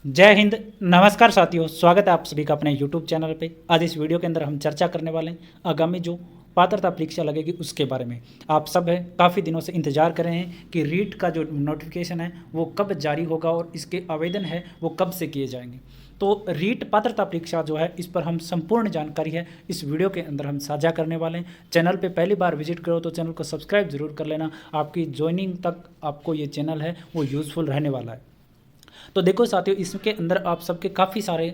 जय हिंद। नमस्कार साथियों, स्वागत है आप सभी का अपने YouTube चैनल पे। आज इस वीडियो के अंदर हम चर्चा करने वाले हैं आगामी जो पात्रता परीक्षा लगेगी उसके बारे में। आप सब है काफ़ी दिनों से इंतजार कर रहे हैं कि रीट का जो नोटिफिकेशन है वो कब जारी होगा और इसके आवेदन है वो कब से किए जाएंगे। तो रीट पात्रता परीक्षा जो है इस पर हम संपूर्ण जानकारी है इस वीडियो के अंदर हम साझा करने वाले हैं। चैनल पे पहली बार विजिट करो तो चैनल को सब्सक्राइब जरूर कर लेना। आपकी ज्वाइनिंग तक आपको ये चैनल है वो यूज़फुल रहने वाला है। तो देखो साथियों, इसके अंदर आप सबके काफ़ी सारे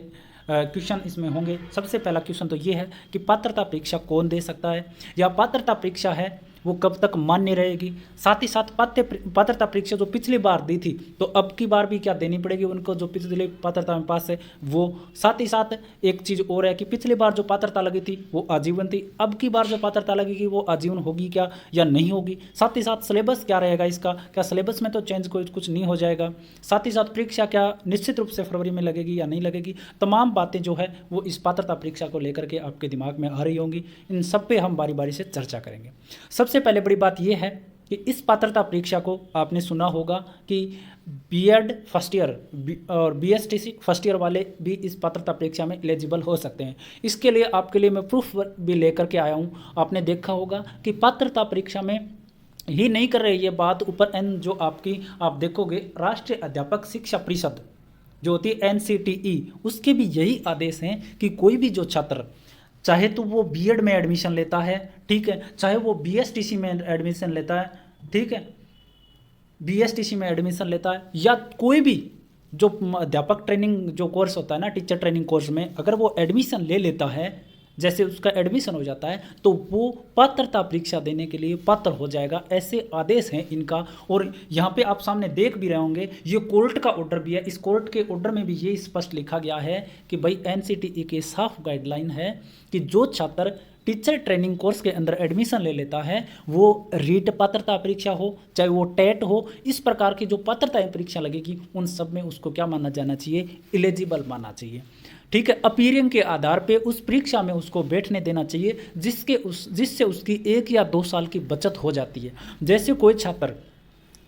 क्वेश्चन इसमें होंगे। सबसे पहला क्वेश्चन तो ये है कि पात्रता परीक्षा कौन दे सकता है, या पात्रता परीक्षा है वो कब तक मान्य रहेगी। साथ ही साथ पात्रता परीक्षा जो पिछली बार दी थी तो अब की बार भी क्या देनी पड़ेगी उनको जो पिछली पात्रता में पास है वो। साथ ही साथ एक चीज़ और है कि पिछली बार जो पात्रता लगी थी वो आजीवन थी, अब की बार जो पात्रता लगेगी वो आजीवन होगी क्या या नहीं होगी। साथ ही साथ सिलेबस क्या रहेगा इसका, क्या सिलेबस में तो चेंज कोई कुछ नहीं हो जाएगा। साथ ही साथ परीक्षा क्या निश्चित रूप से फरवरी में लगेगी या नहीं लगेगी। तमाम बातें जो है वो इस पात्रता परीक्षा को लेकर के आपके दिमाग में आ रही होंगी। इन सब पे हम बारी बारी से चर्चा करेंगे। सबसे पहले बड़ी बात यह है कि इस पात्रता परीक्षा को आपने सुना होगा कि बीएड फर्स्ट ईयर और बीएसटीसी फर्स्ट ईयर वाले भी इस पात्रता परीक्षा में एलिजिबल हो सकते हैं। इसके लिए आपके लिए मैं प्रूफ भी लेकर के आया हूँ। आपने देखा होगा कि पात्रता परीक्षा में ही नहीं कर रहे ये बात, ऊपर एन जो आपकी आप देखोगे राष्ट्रीय अध्यापक शिक्षा परिषद जो होती है एनसीटीई, उसके भी यही आदेश हैं कि कोई भी जो छात्र चाहे तो वो बीएड में एडमिशन लेता है, ठीक है, चाहे वो बीएसटीसी में एडमिशन लेता है, ठीक है, बीएसटीसी में एडमिशन लेता है, या कोई भी जो अध्यापक ट्रेनिंग जो कोर्स होता है ना, टीचर ट्रेनिंग कोर्स में अगर वो एडमिशन ले लेता है, जैसे उसका एडमिशन हो जाता है तो वो पात्रता परीक्षा देने के लिए पात्र हो जाएगा। ऐसे आदेश हैं इनका। और यहाँ पे आप सामने देख भी रहे होंगे ये कोर्ट का ऑर्डर भी है। इस कोर्ट के ऑर्डर में भी ये स्पष्ट लिखा गया है कि भाई एनसीटीई के साफ गाइडलाइन है कि जो छात्र टीचर ट्रेनिंग कोर्स के अंदर एडमिशन ले लेता है वो रीट पात्रता परीक्षा हो चाहे वो टेट हो, इस प्रकार की जो पात्रता परीक्षा लगेगी उन सब में उसको क्या माना जाना चाहिए, एलिजिबल माना चाहिए, ठीक है। अपीयरिंग के आधार पे उस परीक्षा में उसको बैठने देना चाहिए जिससे उसकी 1 या 2 साल की बचत हो जाती है। जैसे कोई छात्र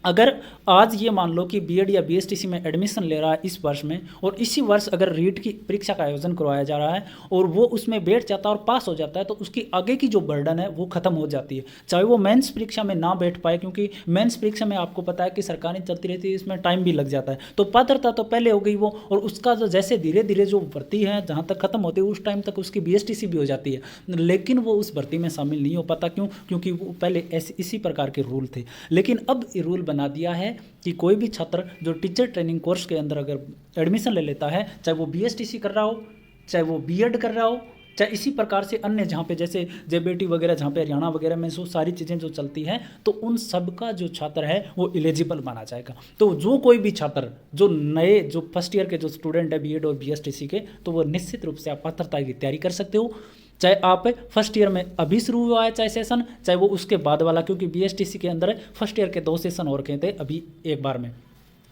अगर आज ये मान लो कि बीएड या बीएसटीसी में एडमिशन ले रहा है इस वर्ष में, और इसी वर्ष अगर रीट की परीक्षा का आयोजन करवाया जा रहा है और वो उसमें बैठ जाता है और पास हो जाता है तो उसकी आगे की जो बर्डन है वो खत्म हो जाती है। चाहे वो मेंस परीक्षा में ना बैठ पाए, क्योंकि मेंस परीक्षा में आपको पता है कि सरकारी चलती रहती है, इसमें टाइम भी लग जाता है। तो पात्रता तो पहले हो गई वो, और उसका जो जैसे धीरे धीरे जो भर्ती है जहाँ तक खत्म होती है उस टाइम तक उसकी बीएसटीसी भी हो जाती है, लेकिन वो उस भर्ती में शामिल नहीं हो पाता। क्यों? क्योंकि वो पहले ऐसे इसी प्रकार के रूल थे। लेकिन अब ये रूल बना दिया है कि कोई भी छात्र जो टीचर ट्रेनिंग कोर्स के अंदर अगर एडमिशन ले लेता है, चाहे वो बीएसटीसी कर रहा हो, चाहे वो बीएड कर रहा हो, चाहे इसी प्रकार से अन्य जहाँ पे जैसे जेबीटी वगैरह जहाँ पे हरियाणा वगैरह में जो सारी चीज़ें जो चलती हैं, तो उन सब का जो छात्र है वो एलिजिबल माना जाएगा। तो जो कोई भी छात्र जो नए जो फर्स्ट ईयर के जो स्टूडेंट है बीएड और बीएसटीसी के, तो वो निश्चित रूप से आप पात्रता की तैयारी कर सकते हो। चाहे आप फर्स्ट ईयर में अभी शुरू हुआ है चाहे सेशन, चाहे वो उसके बाद वाला, क्योंकि बीएसटीसी के अंदर फर्स्ट ईयर के 2 सेशन और के थे अभी, एक बार में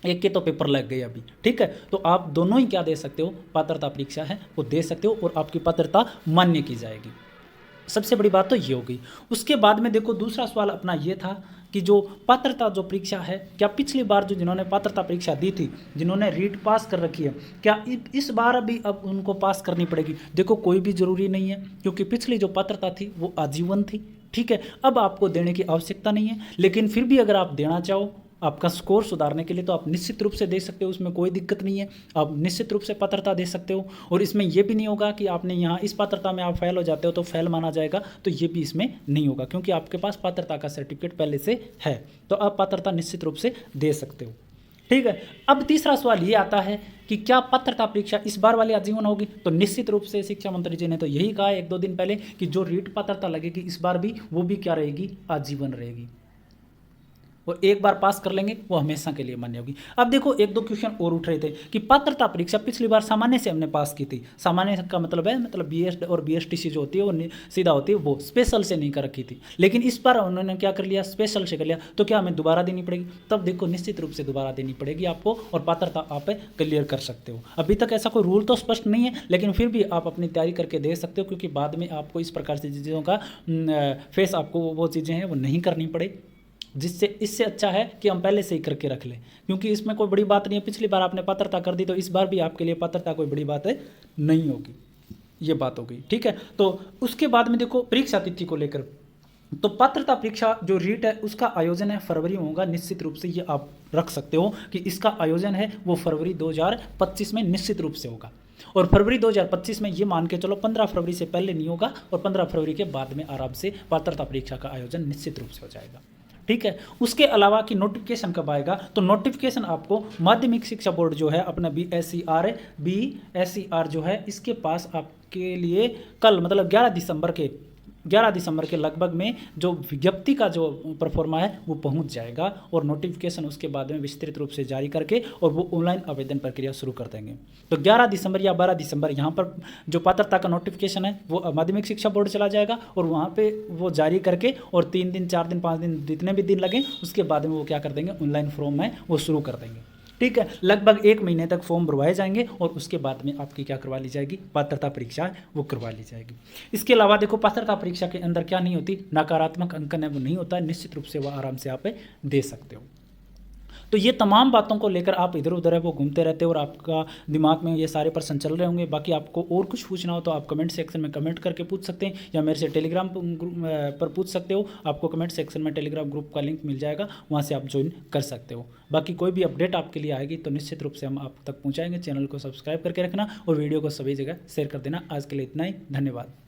एक के तो पेपर लग गए अभी, ठीक है। तो आप दोनों ही क्या दे सकते हो, पात्रता परीक्षा है वो दे सकते हो और आपकी पात्रता मान्य की जाएगी। सबसे बड़ी बात तो ये होगी। उसके बाद में देखो दूसरा सवाल अपना ये था कि जो पात्रता जो परीक्षा है, क्या पिछली बार जो जिन्होंने पात्रता परीक्षा दी थी, जिन्होंने रीट पास कर रखी है, क्या इस बार अभी अब उनको पास करनी पड़ेगी? देखो कोई भी ज़रूरी नहीं है, क्योंकि पिछली जो पात्रता थी वो आजीवन थी, ठीक है। अब आपको देने की आवश्यकता नहीं है, लेकिन फिर भी अगर आप देना चाहो आपका स्कोर सुधारने के लिए तो आप निश्चित रूप से दे सकते हो, उसमें कोई दिक्कत नहीं है। आप निश्चित रूप से पात्रता दे सकते हो, और इसमें यह भी नहीं होगा कि आपने यहाँ इस पात्रता में आप फेल हो जाते हो तो फेल माना जाएगा, तो ये भी इसमें नहीं होगा, क्योंकि आपके पास पात्रता का सर्टिफिकेट पहले से है, तो आप पात्रता निश्चित रूप से दे सकते हो, ठीक है। अब तीसरा सवाल ये आता है कि क्या पात्रता परीक्षा इस बार वाली आजीवन होगी? तो निश्चित रूप से शिक्षा मंत्री जी ने तो यही कहा 1-2 दिन पहले कि जो रीट पात्रता लगेगी इस बार भी, वो भी क्या रहेगी, आजीवन रहेगी। वो एक बार पास कर लेंगे वो हमेशा के लिए मान्य होगी। अब देखो 1-2 क्वेश्चन और उठ रहे थे कि पात्रता परीक्षा पिछली बार सामान्य से हमने पास की थी। सामान्य का मतलब है मतलब बीएड और बीएसटीसी जो होती है वो सीधा होती है, वो स्पेशल से नहीं कर रखी थी, लेकिन इस बार उन्होंने क्या कर लिया, स्पेशल से कर लिया। तो क्या हमें दोबारा देनी पड़ेगी? तब देखो निश्चित रूप से दोबारा देनी पड़ेगी आपको, और पात्रता आप क्लियर कर सकते हो। अभी तक ऐसा कोई रूल तो स्पष्ट नहीं है, लेकिन फिर भी आप अपनी तैयारी करके दे सकते हो, क्योंकि बाद में आपको इस प्रकार से चीज़ों का फेस आपको वो चीज़ें हैं वो नहीं करनी पड़े। जिससे इससे अच्छा है कि हम पहले से ही करके रख लें, क्योंकि इसमें कोई बड़ी बात नहीं है। पिछली बार आपने पात्रता कर दी तो इस बार भी आपके लिए पात्रता कोई बड़ी बात है नहीं होगी, ये बात हो गई। ठीक है, तो उसके बाद में देखो परीक्षा तिथि को लेकर, तो पात्रता परीक्षा जो रीट है उसका आयोजन है फरवरी में होगा निश्चित रूप से, ये आप रख सकते हो कि इसका आयोजन है वो फरवरी 2025 में निश्चित रूप से होगा। और फरवरी 2025 में ये मान के चलो 15 फरवरी से पहले नहीं होगा और 15 फरवरी के बाद में आराम से पात्रता परीक्षा का आयोजन निश्चित रूप से हो जाएगा। ठीक है, उसके अलावा कि नोटिफिकेशन कब आएगा, तो नोटिफिकेशन आपको माध्यमिक शिक्षा बोर्ड जो है अपना BSER जो है इसके पास आपके लिए कल मतलब 11 दिसंबर के लगभग में जो विज्ञप्ति का जो परफॉर्मा है वो पहुंच जाएगा और नोटिफिकेशन उसके बाद में विस्तृत रूप से जारी करके और वो ऑनलाइन आवेदन प्रक्रिया शुरू कर देंगे। तो 11 दिसंबर या 12 दिसंबर यहाँ पर जो पात्रता का नोटिफिकेशन है वो माध्यमिक शिक्षा बोर्ड चला जाएगा और वहाँ पे वो जारी करके और 3 दिन 4 दिन 5 दिन जितने भी दिन लगे उसके बाद में वो क्या कर देंगे, ऑनलाइन फॉर्म है वो शुरू कर देंगे। ठीक है, लगभग 1 महीने तक फॉर्म भरवाए जाएंगे और उसके बाद में आपकी क्या करवा ली जाएगी, पात्रता परीक्षा वो करवा ली जाएगी। इसके अलावा देखो पात्रता परीक्षा के अंदर क्या नहीं होती, नकारात्मक अंकन है वो नहीं होता है, निश्चित रूप से वो आराम से आप दे सकते हो। तो ये तमाम बातों को लेकर आप इधर उधर है वो घूमते रहते हो और आपका दिमाग में ये सारे प्रश्न चल रहे होंगे। बाकी आपको और कुछ पूछना हो तो आप कमेंट सेक्शन में कमेंट करके पूछ सकते हैं या मेरे से टेलीग्राम पर पूछ सकते हो। आपको कमेंट सेक्शन में टेलीग्राम ग्रुप का लिंक मिल जाएगा, वहाँ से आप ज्वाइन कर सकते हो। बाकी कोई भी अपडेट आपके लिए आएगी तो निश्चित रूप से हम आप तक पहुँचाएंगे। चैनल को सब्सक्राइब करके रखना और वीडियो को सभी जगह शेयर कर देना। आज के लिए इतना ही, धन्यवाद।